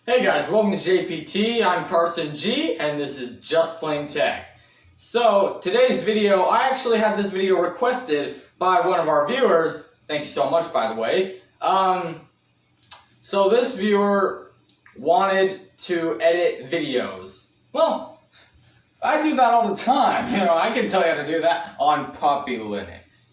Hey guys, welcome to JPT. I'm Carson G, and this is Just Plain Tech. So, today's video, I actually had this video requested by one of our viewers. Thank you so much, by the way. So this viewer wanted to edit videos. Well, I do that all the time. You know, I can tell you how to do that on Puppy Linux.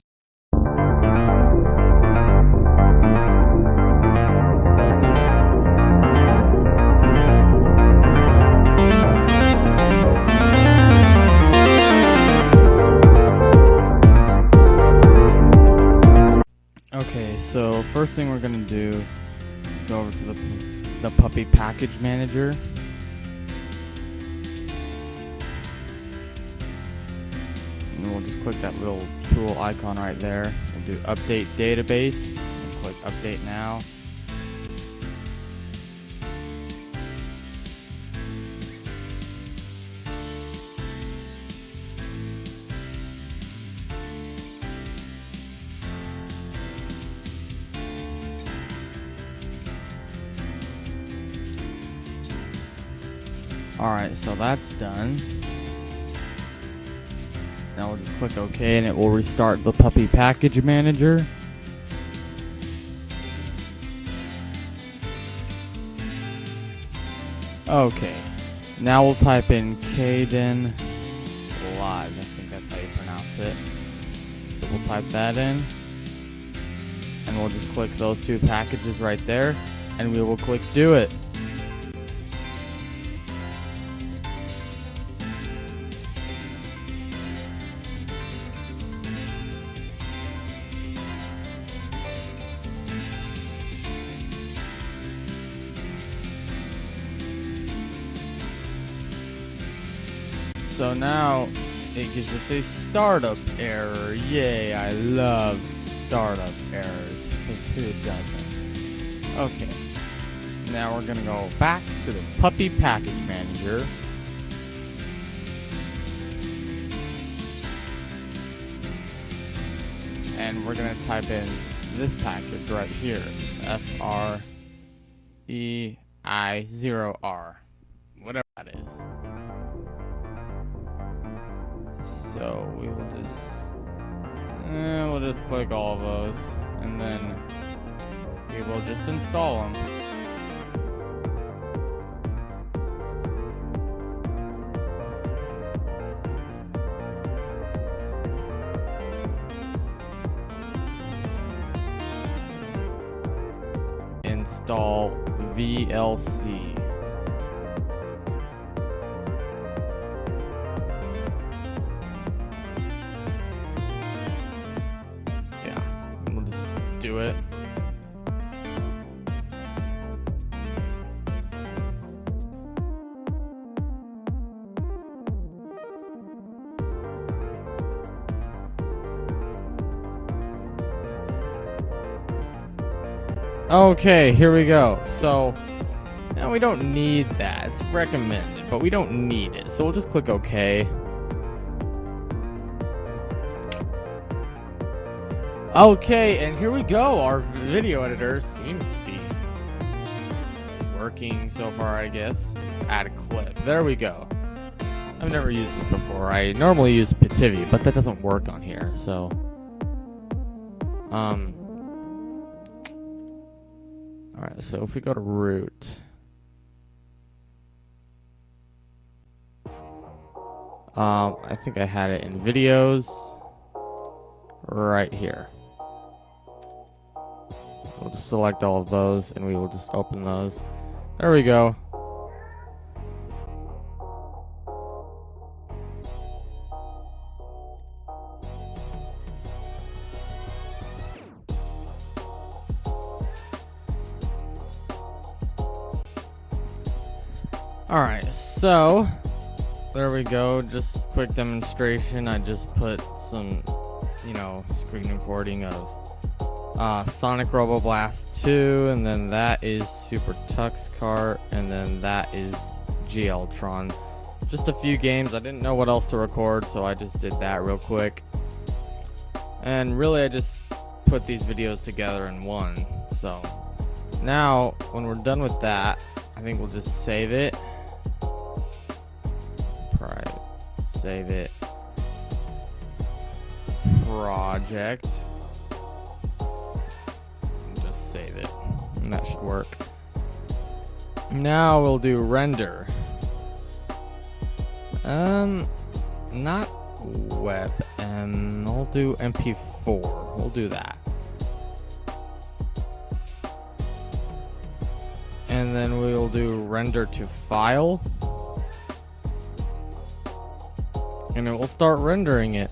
Okay, so first thing we're gonna do is go over to the Puppy Package Manager. And we'll just click that little tool icon right there. We'll do Update Database. And click Update Now. Alright, so that's done. Now we'll just click OK and it will restart the Puppy Package Manager. Okay, now we'll type in Kdenlive. I think that's how you pronounce it. So we'll type that in. And we'll just click those two packages right there. And we will click Do It. So now it gives us a startup error. Yay, I love startup errors, because who doesn't? Okay, now we're gonna go back to the Puppy Package Manager. And we're gonna type in this package right here, FREI0R, whatever that is. So we will we'll just click all of those, and then we will just install them. Install VLC. Do it. Okay, here we go. So now we don't need that. It's recommended, but we don't need it. So we'll just click OK. Okay, and here we go. Our video editor seems to be working so far, I guess. Add a clip. There we go. I've never used this before. I normally use Pitivi, but that doesn't work on here, so... Alright, so if we go to root... I think I had it in videos. Right here. We'll just select all of those and we will just open those. There we go. Alright, so there we go. Just quick demonstration. I just put some, screen recording of Sonic Roboblast 2, and then that is Super Tux Kart, and then that is GLtron. Just a few games. I didn't know what else to record, so I just did that real quick. And really, I just put these videos together in one. So now, when we're done with that, I think we'll just save it. Private, save it. Project. Just save it. And that should work. Now we'll do render. Not web. I'll do MP4. We'll do that. And then we'll do render to file. And it will start rendering it.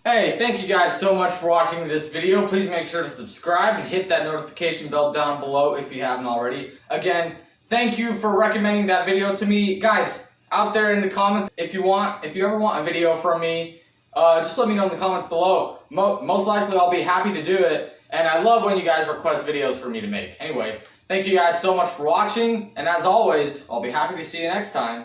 Hey, thank you guys so much for watching this video. Please make sure to subscribe and hit that notification bell down below if you haven't already. Again, thank you for recommending that video to me. Guys, out there in the comments, if you ever want a video from me, just let me know in the comments below. Most likely I'll be happy to do it, and I love when you guys request videos for me to make. Anyway, thank you guys so much for watching, and as always, I'll be happy to see you next time.